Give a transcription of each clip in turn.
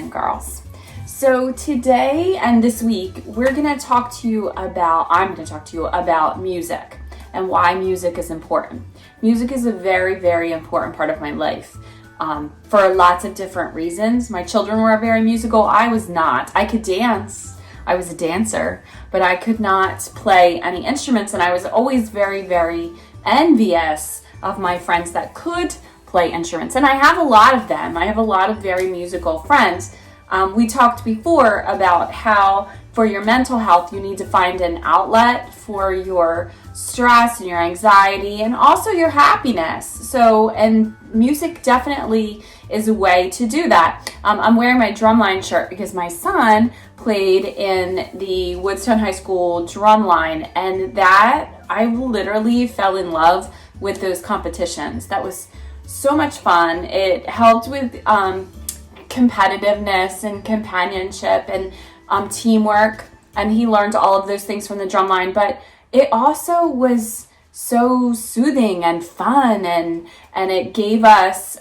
Wittmann girls. So today and this week, I'm going to talk to you about music and why music is important. Music is a very, very important part of my life for lots of different reasons. My children were very musical. I was not. I could dance. I was a dancer, but I could not play any instruments, and I was always very, very envious of my friends that could play instruments. And I have a lot of them. I have a lot of very musical friends. We talked before about how for your mental health, you need to find an outlet for your stress and your anxiety and also your happiness. And music definitely is a way to do that. I'm wearing my drumline shirt because my son played in the Woodstone High School drumline, and that I literally fell in love with those competitions. That was so much fun. It helped with competitiveness and companionship and teamwork, and he learned all of those things from the drumline, but it also was so soothing and fun, and it gave us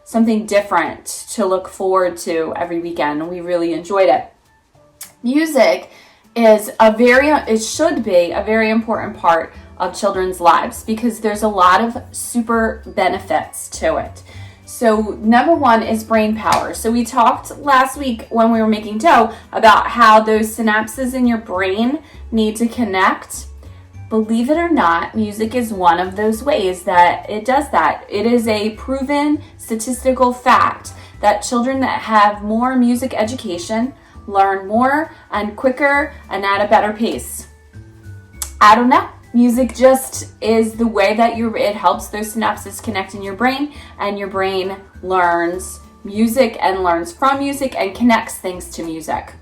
something different to look forward to every weekend, and we really enjoyed it. Music is it should be a very important part of children's lives because there's a lot of super benefits to it. So number one is brain power. So we talked last week when we were making dough about how those synapses in your brain need to connect. Believe it or not, music is one of those ways that it does that. It is a proven statistical fact that children that have more music education learn more and quicker and at a better pace. I don't know. Music just is the way that it helps those synapses connect in your brain, and your brain learns music and learns from music and connects things to music.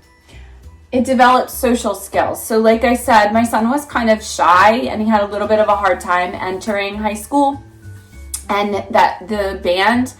It develops social skills. So like I said, my son was kind of shy and he had a little bit of a hard time entering high school, and that the band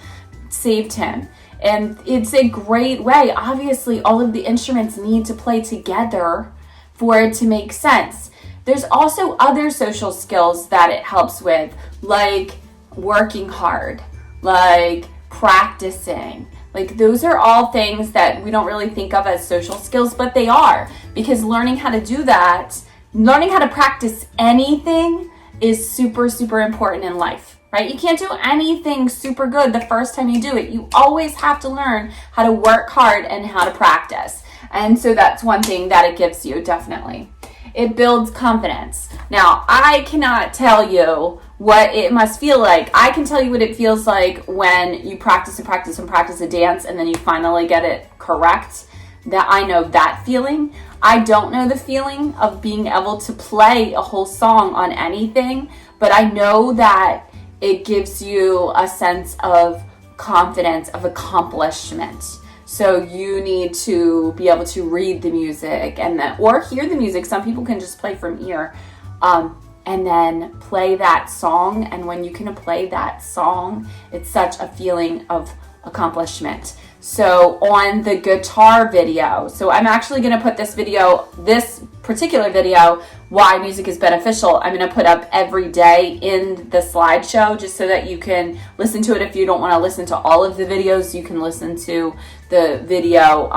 saved him. And it's a great way. Obviously, all of the instruments need to play together for it to make sense. There's also other social skills that it helps with, like working hard, like practicing. Like those are all things that we don't really think of as social skills, but they are, because learning how to do that, learning how to practice anything is super, super important in life, right? You can't do anything super good the first time you do it. You always have to learn how to work hard and how to practice. And so that's one thing that it gives you, definitely. It builds confidence. Now, I cannot tell you what it must feel like. I can tell you what it feels like when you practice a dance and then you finally get it correct. That I know that feeling. I don't know the feeling of being able to play a whole song on anything, but I know that it gives you a sense of confidence, of accomplishment. So you need to be able to read the music or hear the music. Some people can just play from ear, and then play that song. And when you can play that song, it's such a feeling of accomplishment. So on the guitar video, so I'm actually going to put this particular video, why music is beneficial, I'm going to put up every day in the slideshow just so that you can listen to it. If you don't want to listen to all of the videos, you can listen to the video,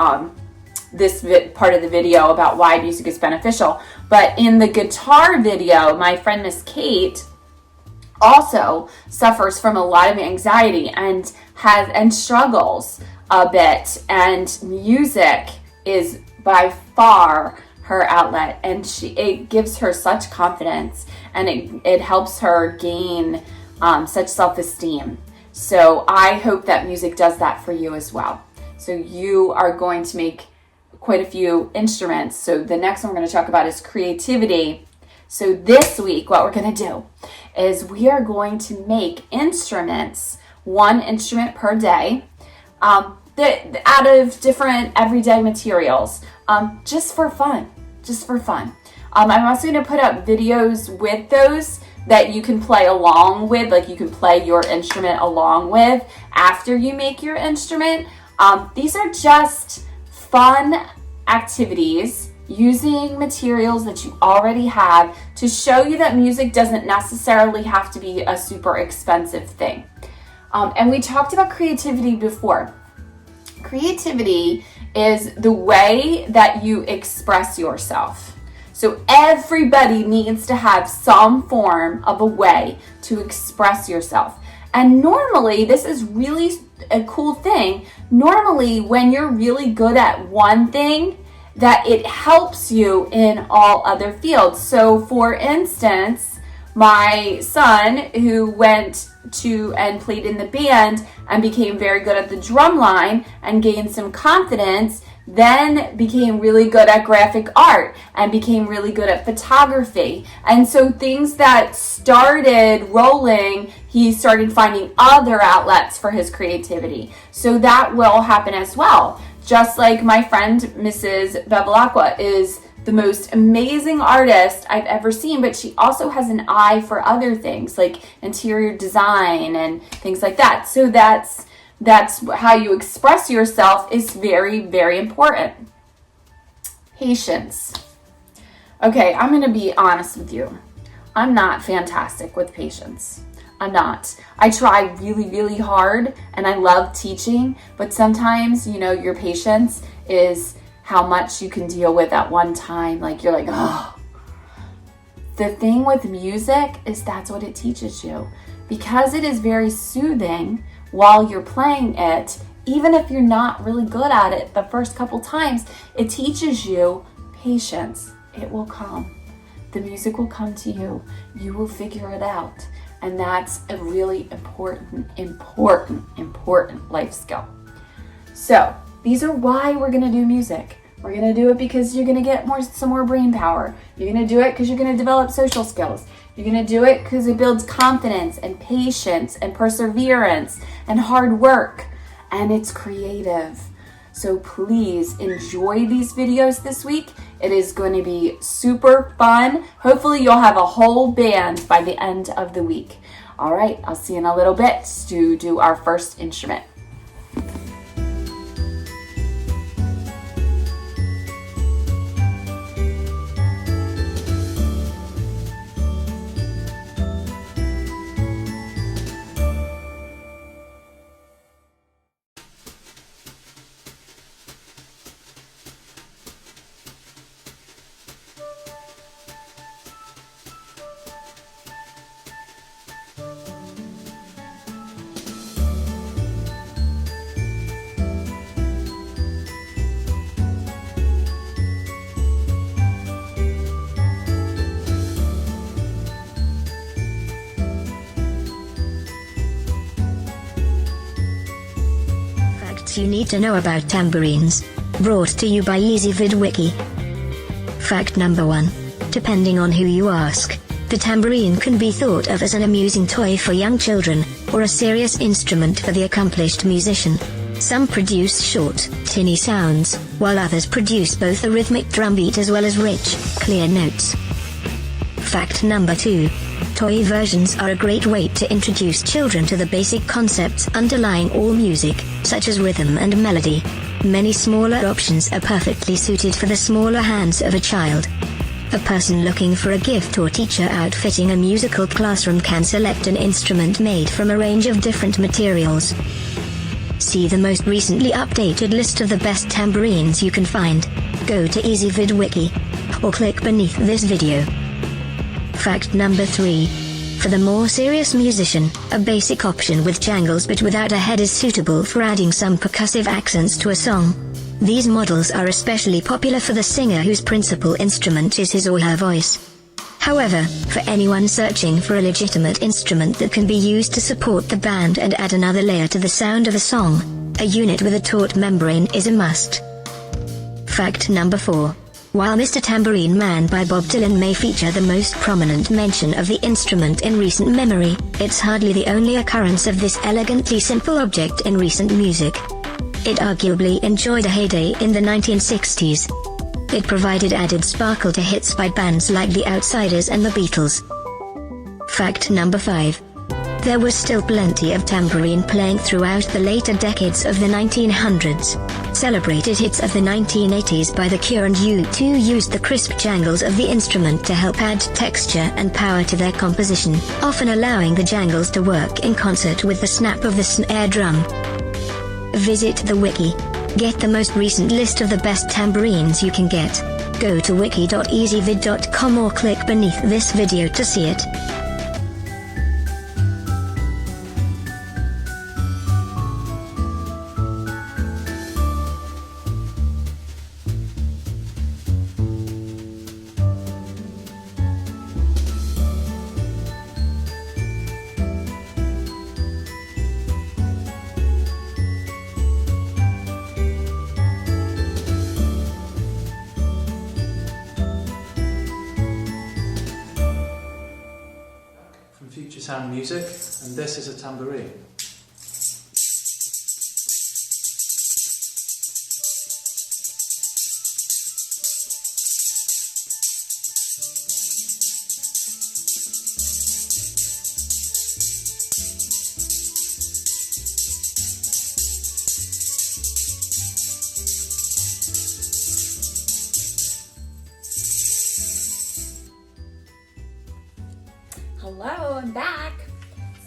part of the video about why music is beneficial. But in the guitar video, my friend Miss Kate also suffers from a lot of anxiety and struggles a bit, and music is by far her outlet, and it gives her such confidence, and it helps her gain such self-esteem. So I hope that music does that for you as well. So you are going to make quite a few instruments. So the next one we're going to talk about is creativity. So this week, what we're going to do is we are going to make instruments, one instrument per day, out of different everyday materials, just for fun. I'm also going to put up videos with those that you can play along with, like you can play your instrument along with after you make your instrument. These are just fun activities using materials that you already have to show you that music doesn't necessarily have to be a super expensive thing. And we talked about creativity before. creativity is the way that you express yourself. So everybody needs to have some form of a way to express yourself. And normally, this is really a cool thing. Normally, when you're really good at one thing, that it helps you in all other fields. So for instance, my son, who went to and played in the band and became very good at the drum line and gained some confidence, then became really good at graphic art and became really good at photography. And so things that started rolling, he started finding other outlets for his creativity. So that will happen as well. Just like my friend, Mrs. Bevilacqua, is the most amazing artist I've ever seen, but she also has an eye for other things like interior design and things like that. So that's how you express yourself is very, very important. Patience. Okay, I'm going to be honest with you. I'm not fantastic with patience. I'm not. I try really, really hard and I love teaching, but sometimes, your patience is how much you can deal with at one time. Like you're like, oh. The thing with music is that's what it teaches you. Because it is very soothing while you're playing it, even if you're not really good at it the first couple times, it teaches you patience. It will come. The music will come to you. You will figure it out. And that's a really important life skill. So these are why we're going to do music. We're going to do it because you're going to get some more brain power. You're going to do it because you're going to develop social skills. You're going to do it because it builds confidence and patience and perseverance and hard work. And it's creative. So please enjoy these videos this week. It is going to be super fun. Hopefully you'll have a whole band by the end of the week. All right, I'll see you in a little bit to do our first instrument. You need to know about tambourines. Brought to you by EasyVidWiki. Fact number 1. Depending on who you ask, the tambourine can be thought of as an amusing toy for young children, or a serious instrument for the accomplished musician. Some produce short, tinny sounds, while others produce both a rhythmic drum beat as well as rich, clear notes. Fact number 2. Toy versions are a great way to introduce children to the basic concepts underlying all music, such as rhythm and melody. Many smaller options are perfectly suited for the smaller hands of a child. A person looking for a gift or teacher outfitting a musical classroom can select an instrument made from a range of different materials. See the most recently updated list of the best tambourines you can find. Go to EasyVidWiki, or click beneath this video. Fact number 3. For the more serious musician, a basic option with jangles but without a head is suitable for adding some percussive accents to a song. These models are especially popular for the singer whose principal instrument is his or her voice. However, for anyone searching for a legitimate instrument that can be used to support the band and add another layer to the sound of a song, a unit with a taut membrane is a must. Fact number 4. While Mr. Tambourine Man by Bob Dylan may feature the most prominent mention of the instrument in recent memory, it's hardly the only occurrence of this elegantly simple object in recent music. It arguably enjoyed a heyday in the 1960s. It provided added sparkle to hits by bands like The Outsiders and the Beatles. Fact number 5. There was still plenty of tambourine playing throughout the later decades of the 1900s. Celebrated hits of the 1980s by The Cure and U2 used the crisp jangles of the instrument to help add texture and power to their composition, often allowing the jangles to work in concert with the snap of the snare drum. Visit the wiki. Get the most recent list of the best tambourines you can get. Go to wiki.easyvid.com or click beneath this video to see it. From Future Sound Music, and this is a tambourine. Hello, I'm back.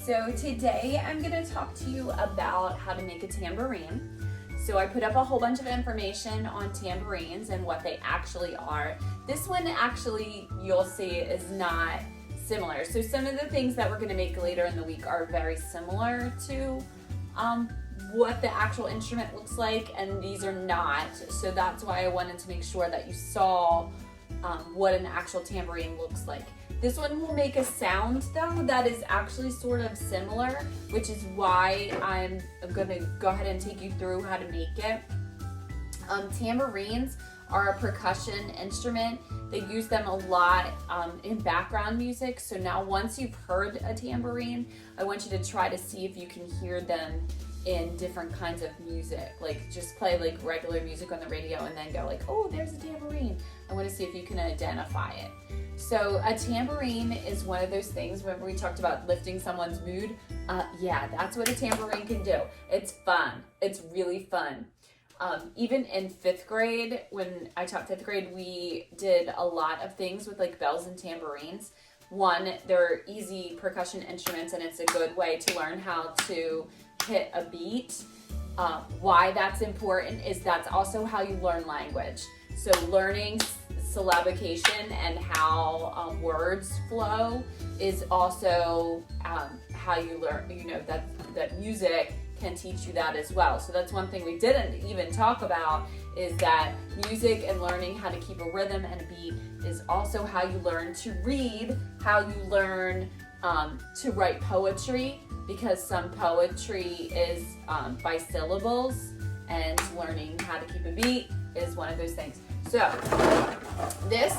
So today I'm going to talk to you about how to make a tambourine. So I put up a whole bunch of information on tambourines and what they actually are. This one actually, you'll see, is not similar. So some of the things that we're going to make later in the week are very similar to what the actual instrument looks like, and these are not. So that's why I wanted to make sure that you saw what an actual tambourine looks like. This one will make a sound though that is actually sort of similar, which is why I'm going to go ahead and take you through how to make it. Tambourines are a percussion instrument. They use them a lot in background music. So now once you've heard a tambourine, I want you to try to see if you can hear them in different kinds of music. Like just play like regular music on the radio and then go like, oh, there's a tambourine. I want to see if you can identify it. So a tambourine is one of those things, remember we talked about lifting someone's mood? Yeah, that's what a tambourine can do. It's fun. It's really fun. Even in 5th grade, when I taught 5th grade, we did a lot of things with like bells and tambourines. One, they're easy percussion instruments and it's a good way to learn how to hit a beat. Why that's important is that's also how you learn language. So learning syllabication and how words flow is also how you learn, that music can teach you that as well. So that's one thing we didn't even talk about, is that music and learning how to keep a rhythm and a beat is also how you learn to read, how you learn to write poetry, because some poetry is by syllables, and learning how to keep a beat is one of those things. So this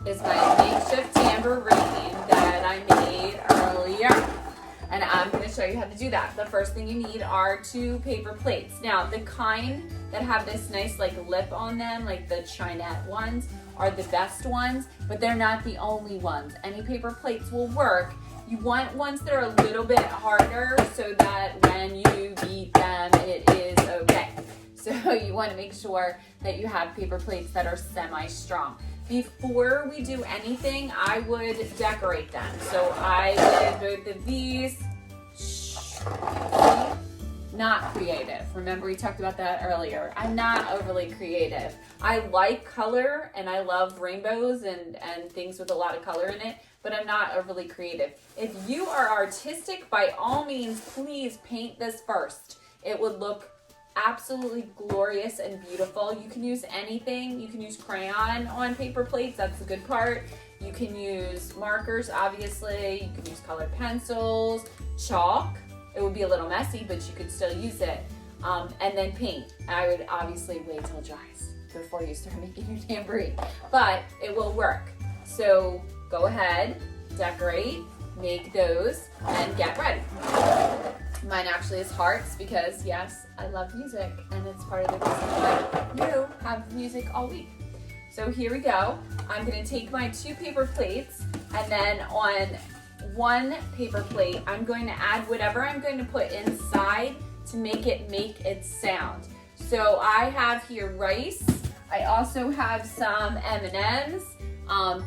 is my makeshift tambourine that I made earlier, and I'm going to show you how to do that. The first thing you need are 2 paper plates. Now the kind that have this nice like lip on them, like the Chinette ones, are the best ones, but they're not the only ones. Any paper plates will work. You want ones that are a little bit harder so that when you beat them, it is okay. So you want to make sure that you have paper plates that are semi-strong. Before we do anything, I would decorate them. So I did both of these. Not creative. Remember we talked about that earlier. I'm not overly creative. I like color and I love rainbows and things with a lot of color in it, but I'm not overly creative. If you are artistic, by all means, please paint this first. It would look absolutely glorious and beautiful. You can use anything. You can use crayon on paper plates. That's the good part. You can use markers, obviously. You can use colored pencils, chalk. It would be a little messy, but you could still use it. And then paint. I would obviously wait till it dries before you start making your tambourine, but it will work. So go ahead, decorate, make those, and get ready. Mine actually is hearts because, yes, I love music, and it's part of the reason why you have music all week. So here we go. I'm going to take my 2 paper plates, and then on 1 paper plate, I'm going to add whatever I'm going to put inside to make its sound. So I have here rice. I also have some M&Ms.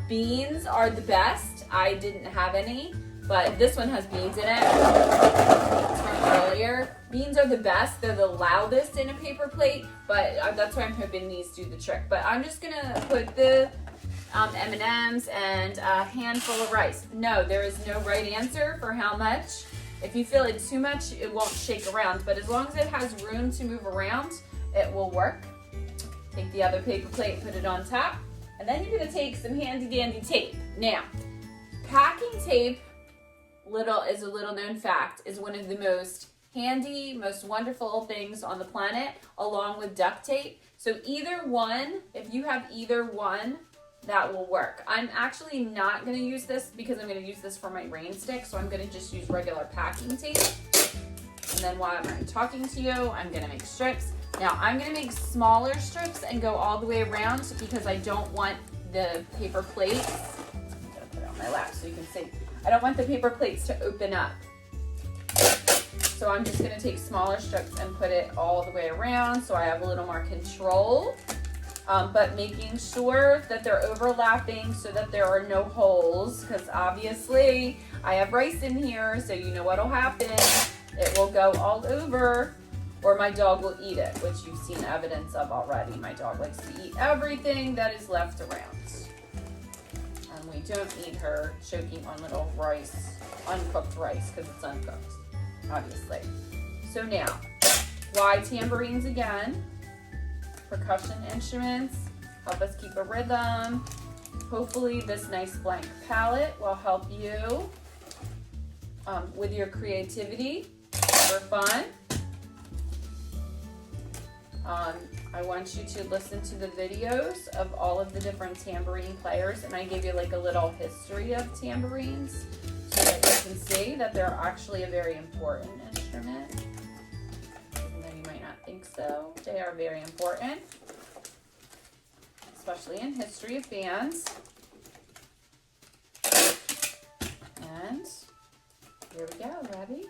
Beans are the best. I didn't have any. but this one has beans in it. It's from earlier. Beans are the best. They're the loudest in a paper plate, but that's why I'm hoping these do the trick. But I'm just gonna put the M&Ms and a handful of rice. No, there is no right answer for how much. If you feel it too much, it won't shake around, but as long as it has room to move around, it will work. Take the other paper plate, put it on top, and then you're gonna take some handy dandy tape. Now, packing tape, is a little known fact, is one of the most handy, most wonderful things on the planet, along with duct tape. So either one, if you have either one, that will work. I'm actually not gonna use this because I'm gonna use this for my rain stick, so I'm gonna just use regular packing tape. And then while I'm talking to you, I'm gonna make strips. Now I'm gonna make smaller strips and go all the way around because I don't want the paper plates, I'm gonna put it on my lap so you can see. I don't want the paper plates to open up. So I'm just gonna take smaller strips and put it all the way around so I have a little more control, but making sure that they're overlapping so that there are no holes, because obviously I have rice in here, so you know what'll happen. It will go all over, or my dog will eat it, which you've seen evidence of already. My dog likes to eat everything that is left around. And we don't need her choking on little rice, uncooked rice, because it's uncooked, obviously. So now, why tambourines again? Percussion instruments help us keep a rhythm. Hopefully this nice blank palette will help you with your creativity for fun. I want you to listen to the videos of all of the different tambourine players, and I gave you like a little history of tambourines so that you can see that they're actually a very important instrument. Even though you might not think so, they are very important, especially in history of bands. And here we go, ready?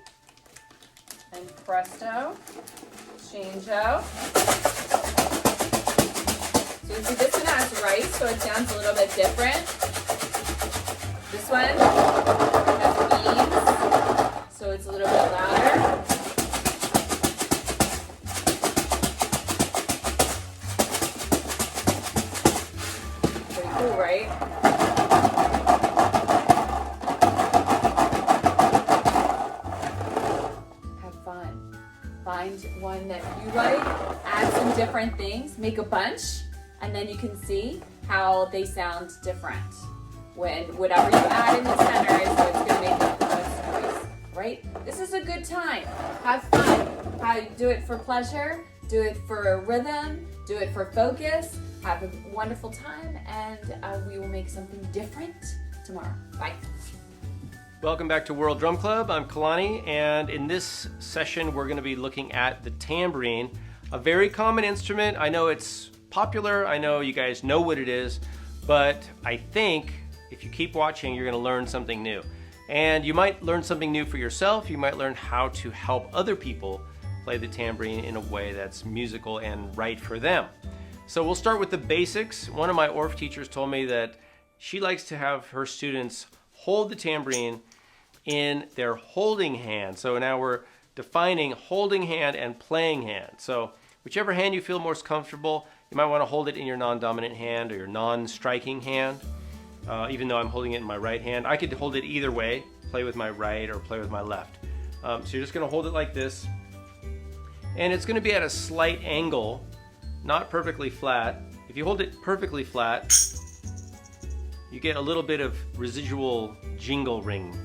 And presto, changeo. So you see this one has rice, so it sounds a little bit different. This one has beans, so it's a little bit louder. Pretty cool, right? Have fun. Find one that you like, add some different things, make a bunch, and then you can see how they sound different. When whatever you add in the center is what's going to make the most noise, right? This is a good time. Have fun. Do it for pleasure, do it for a rhythm, do it for focus. Have a wonderful time, and we will make something different tomorrow. Bye. Welcome back to World Drum Club. I'm Kalani, and in this session we're going to be looking at the tambourine, a very common instrument. I know it's popular, I know you guys know what it is, but I think if you keep watching, you're going to learn something new. And you might learn something new for yourself. You might learn how to help other people play the tambourine in a way that's musical and right for them. So we'll start with the basics. One of my ORF teachers told me that she likes to have her students hold the tambourine in their holding hand. So now we're defining holding hand and playing hand. So whichever hand you feel most comfortable, you might want to hold it in your non-dominant hand or your non-striking hand. Even though I'm holding it in my right hand, I could hold it either way, play with my right or play with my left. So you're just going to hold it like this, and it's going to be at a slight angle, not perfectly flat. If you hold it perfectly flat, you get a little bit of residual jingle ring.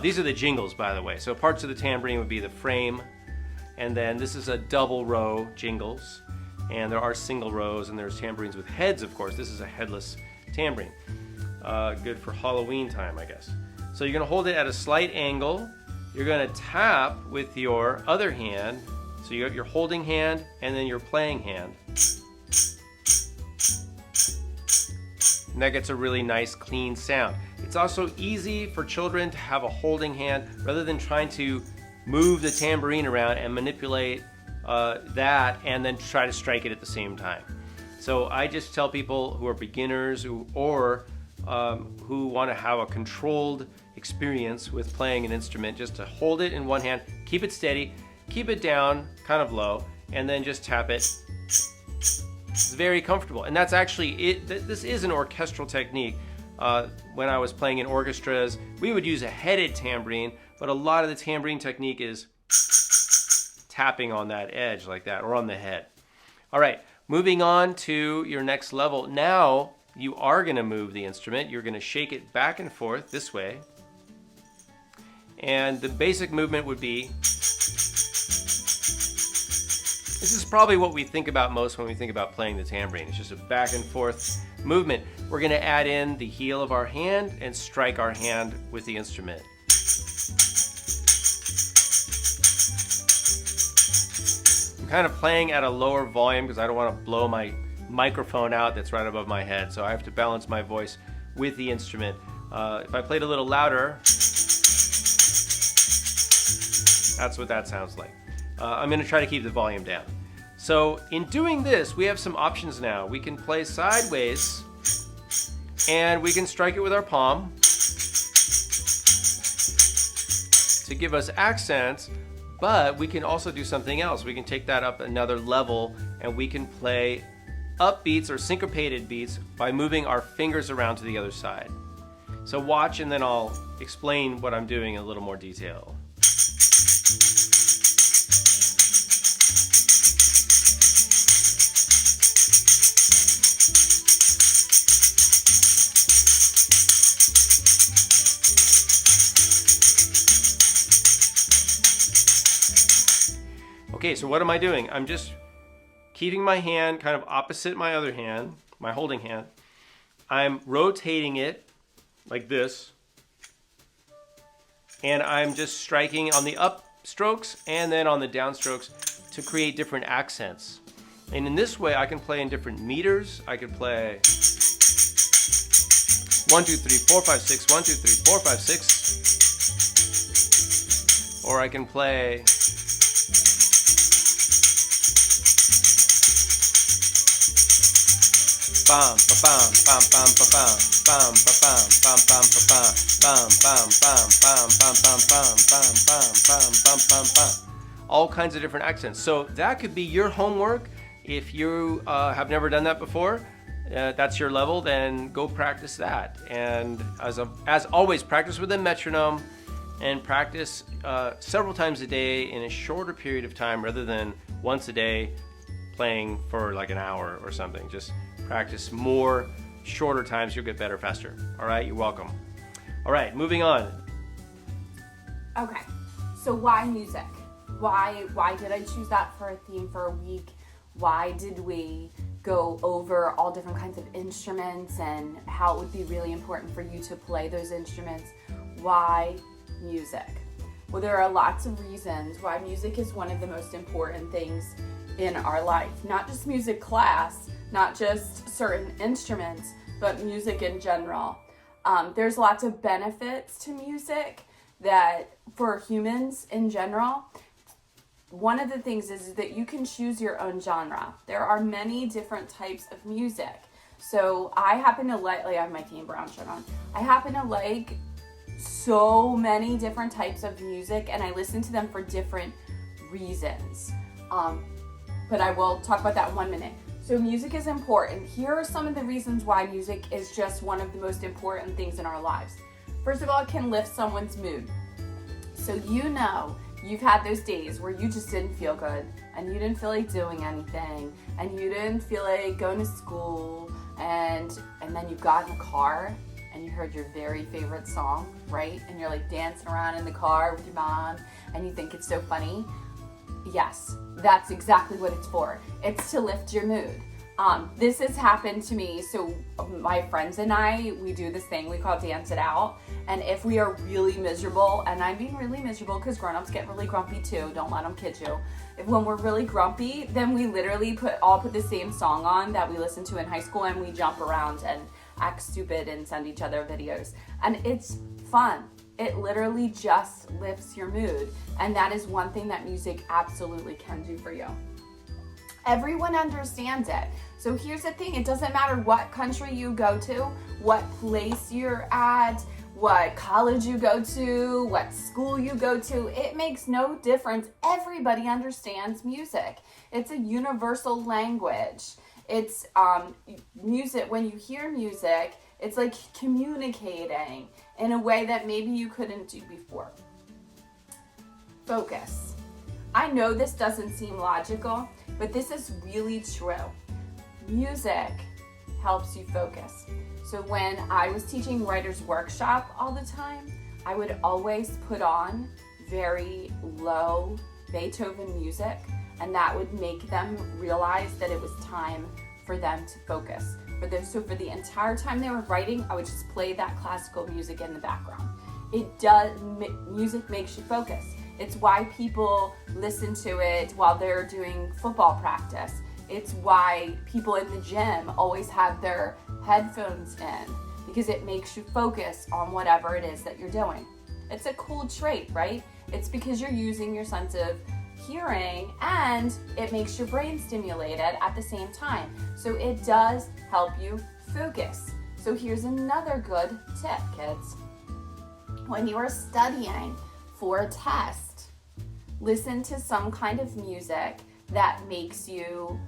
These are the jingles, by the way. So parts of the tambourine would be the frame, and then this is a double row jingles, and there are single rows, and there's tambourines with heads, of course. This is a headless tambourine. Good for Halloween time, I guess. So you're going to hold it at a slight angle. You're going to tap with your other hand. So you have your holding hand and then your playing hand. And that gets a really nice clean sound. It's also easy for children to have a holding hand rather than trying to move the tambourine around and manipulate that and then try to strike it at the same time. So I just tell people who are beginners or who want to have a controlled experience with playing an instrument, just to hold it in one hand, keep it steady, keep it down kind of low, and then just tap it. It's very comfortable, and that's actually it. This is an orchestral technique. When I was playing in orchestras, we would use a headed tambourine, but a lot of the tambourine technique is tapping on that edge like that, or on the head. All right, moving on to your next level. Now you are going to move the instrument. You're going to shake it back and forth this way. And the basic movement would be, this is probably what we think about most when we think about playing the tambourine. It's just a back and forth movement. We're going to add in the heel of our hand and strike our hand with the instrument. I'm kind of playing at a lower volume because I don't want to blow my microphone out that's right above my head, so I have to balance my voice with the instrument. If I played a little louder, that's what that sounds like. I'm going to try to keep the volume down. So in doing this, we have some options now. We can play sideways, and we can strike it with our palm to give us accents, but we can also do something else. We can take that up another level, and we can play upbeats or syncopated beats by moving our fingers around to the other side. So watch, and then I'll explain what I'm doing in a little more detail. Okay, so what am I doing? I'm just keeping my hand kind of opposite my other hand, my holding hand. I'm rotating it like this, and I'm just striking on the up strokes and then on the down strokes to create different accents. And in this way, I can play in different meters. I can play 1, 2, 3, 4, 5, 6, 1, 2, 3, 4, 5, 6. Or I can play bam ba bam bam bam ba bam bam ba bam bam bam ba bam bam bam bam bam bam bam bam bam bam bam bam bam. All kinds of different accents. So that could be your homework. If you have never done that before, that's your level, then go practice that. And as always, practice with a metronome, and practice several times a day in a shorter period of time rather than once a day playing for like an hour or something. Just practice more, shorter times, you'll get better faster. All right, you're welcome. All right, moving on. Okay, so why music? Why did I choose that for a theme for a week? Why did we go over all different kinds of instruments and how it would be really important for you to play those instruments? Why music? Well, there are lots of reasons why music is one of the most important things in our life. Not just music class, not just certain instruments, but music in general. There's lots of benefits to music that for humans in general. One of the things is that you can choose your own genre. There are many different types of music. So I happen to like I have my Team Brown shirt on. I happen to like so many different types of music, and I listen to them for different reasons. But I will talk about that in 1 minute. So music is important. Here are some of the reasons why music is just one of the most important things in our lives. First of all, it can lift someone's mood. So you know you've had those days where you just didn't feel good, and you didn't feel like doing anything, and you didn't feel like going to school, and then you got in the car and you heard your very favorite song, right? And you're like dancing around in the car with your mom, and you think it's so funny. Yes, that's exactly what it's for. It's to lift your mood. This has happened to me. So my friends and I, we do this thing we call Dance It Out. And if we are really miserable, and I'm being really miserable because grown-ups get really grumpy too, don't let them kid you. When we're really grumpy, then we literally all put the same song on that we listened to in high school, and we jump around and act stupid and send each other videos. And it's fun. It literally just lifts your mood. And that is one thing that music absolutely can do for you. Everyone understands it. So here's the thing, it doesn't matter what country you go to, what place you're at, what college you go to, what school you go to, it makes no difference. Everybody understands music. It's a universal language. It's music, when you hear music, it's like communicating in a way that maybe you couldn't do before. Focus. I know this doesn't seem logical, but this is really true. Music helps you focus. So when I was teaching writer's workshop all the time, I would always put on very low Beethoven music, and that would make them realize that it was time for them to focus. So for the entire time they were writing, I would just play that classical music in the background. Music makes you focus. It's why people listen to it while they're doing football practice. It's why people in the gym always have their headphones in, because it makes you focus on whatever it is that you're doing. It's a cool trait, right? It's because you're using your sense of hearing and it makes your brain stimulated at the same time. So it does help you focus. So here's another good tip, kids. When you are studying for a test, listen to some kind of music that makes you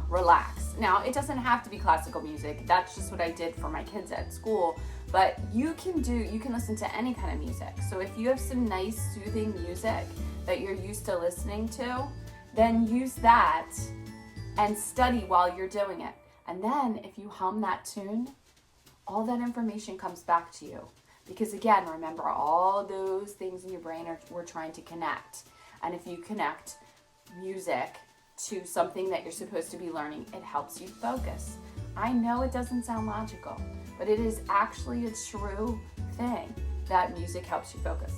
relax. Now, it doesn't have to be classical music. That's just what I did for my kids at school. But you can listen to any kind of music. So if you have some nice soothing music that you're used to listening to, then use that and study while you're doing it. And then if you hum that tune, all that information comes back to you. Because again, remember, all those things in your brain we're trying to connect. And if you connect music to something that you're supposed to be learning, it helps you focus. I know it doesn't sound logical, but it is actually a true thing that music helps you focus.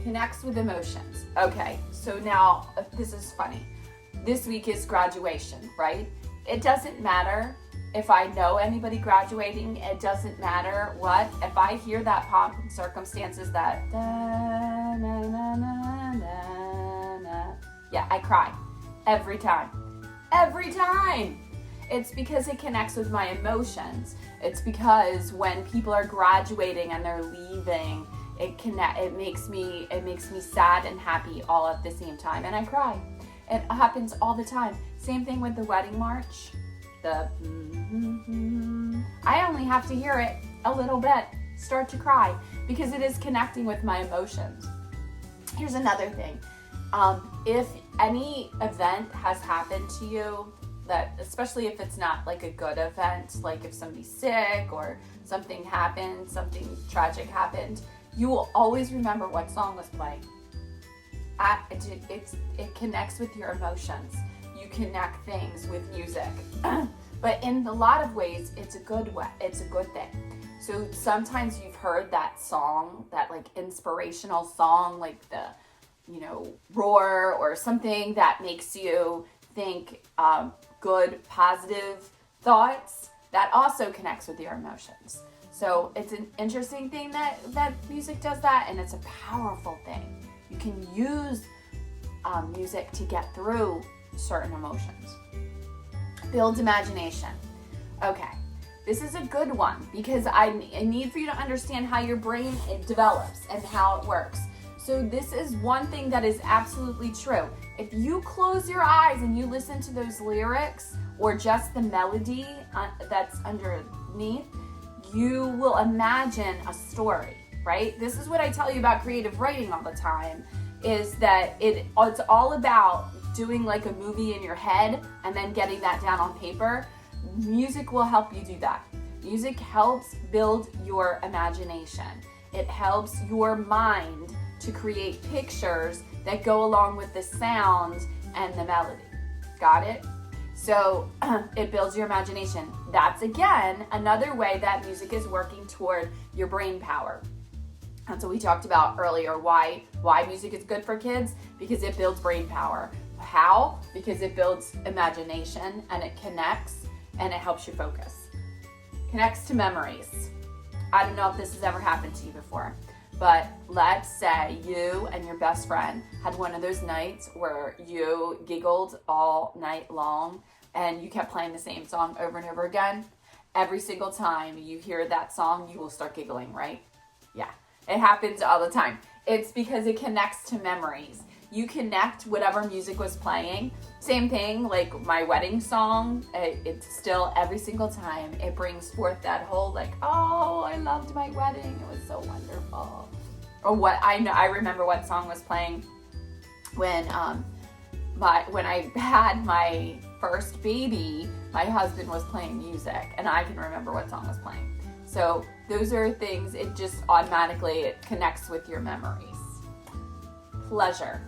Connects with emotions. Okay, so now this is funny. This week is graduation, right? It doesn't matter if I know anybody graduating. It doesn't matter what. If I hear that pomp and circumstances, that da, na, na, na, na, na, yeah, I cry every time. Every time. It's because it connects with my emotions. It's because when people are graduating and they're leaving, it makes me sad and happy all at the same time, and I cry. It happens all the time. Same thing with the wedding march. I only have to hear it a little bit, start to cry, because it is connecting with my emotions. Here's another thing. If any event has happened to you, that especially if it's not like a good event, like if somebody's sick or something happened, something tragic happened, you will always remember what song was playing. It connects with your emotions. You connect things with music. But in a lot of ways, it's a good way. It's a good thing. So sometimes you've heard that song, that like inspirational song, like the, Roar or something that makes you think good, positive thoughts. That also connects with your emotions. So it's an interesting thing that music does that, and it's a powerful thing. You can use music to get through certain emotions. Build imagination. Okay, this is a good one because I need for you to understand how your brain develops and how it works. So this is one thing that is absolutely true. If you close your eyes and you listen to those lyrics or just the melody that's underneath, you will imagine a story, right? This is what I tell you about creative writing all the time, is that it's all about doing like a movie in your head and then getting that down on paper. Music will help you do that. Music helps build your imagination. It helps your mind to create pictures that go along with the sound and the melody. Got it? So it builds your imagination. That's again another way that music is working toward your brain power. That's what we talked about earlier. Why music is good for kids? Because it builds brain power. How? Because it builds imagination and it connects and it helps you focus. Connects to memories. I don't know if this has ever happened to you before, But let's say you and your best friend had one of those nights where you giggled all night long and you kept playing the same song over and over again. Every single time you hear that song, you will start giggling, right? Yeah, it happens all the time. It's because it connects to memories. You connect whatever music was playing. Same thing, like my wedding song, it's still every single time it brings forth that whole like, oh, I loved my wedding. It was so wonderful. Or what I remember what song was playing when I had my first baby. My husband was playing music, and I can remember what song was playing. So those are things. It just automatically connects with your memories. Pleasure.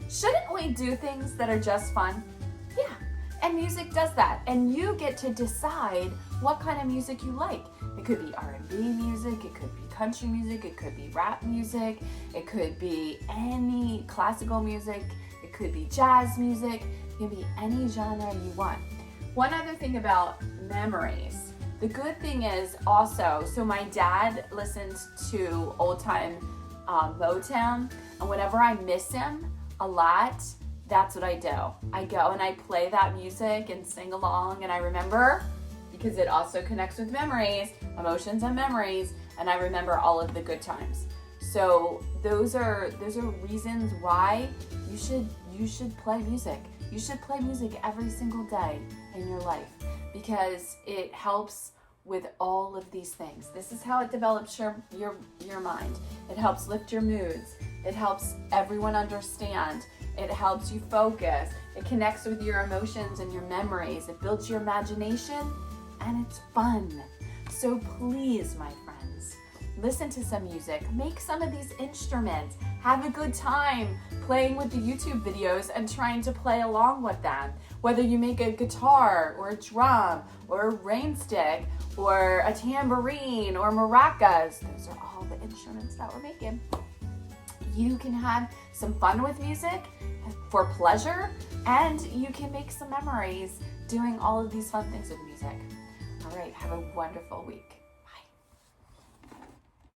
Shouldn't we do things that are just fun? Yeah, and music does that. And you get to decide what kind of music you like. It could be R&B music, it could be country music, it could be rap music, it could be any classical music, it could be jazz music, it can be any genre you want. One other thing about memories. The good thing is also, so my dad listened to old time Motown, and whenever I miss him a lot, that's what I do. I go and I play that music and sing along, and I remember, because it also connects with memories, emotions and memories, and I remember all of the good times. So those are reasons why you should play music. You should play music every single day in your life because it helps with all of these things. This is how it develops your mind. It helps lift your moods. It helps everyone understand. It helps you focus. It connects with your emotions and your memories. It builds your imagination, and it's fun. So please, my friends, listen to some music. Make some of these instruments. Have a good time playing with the YouTube videos and trying to play along with them. Whether you make a guitar or a drum or a rain stick or a tambourine or maracas, those are all the instruments that we're making. You can have some fun with music for pleasure, and you can make some memories doing all of these fun things with music. All right, have a wonderful week.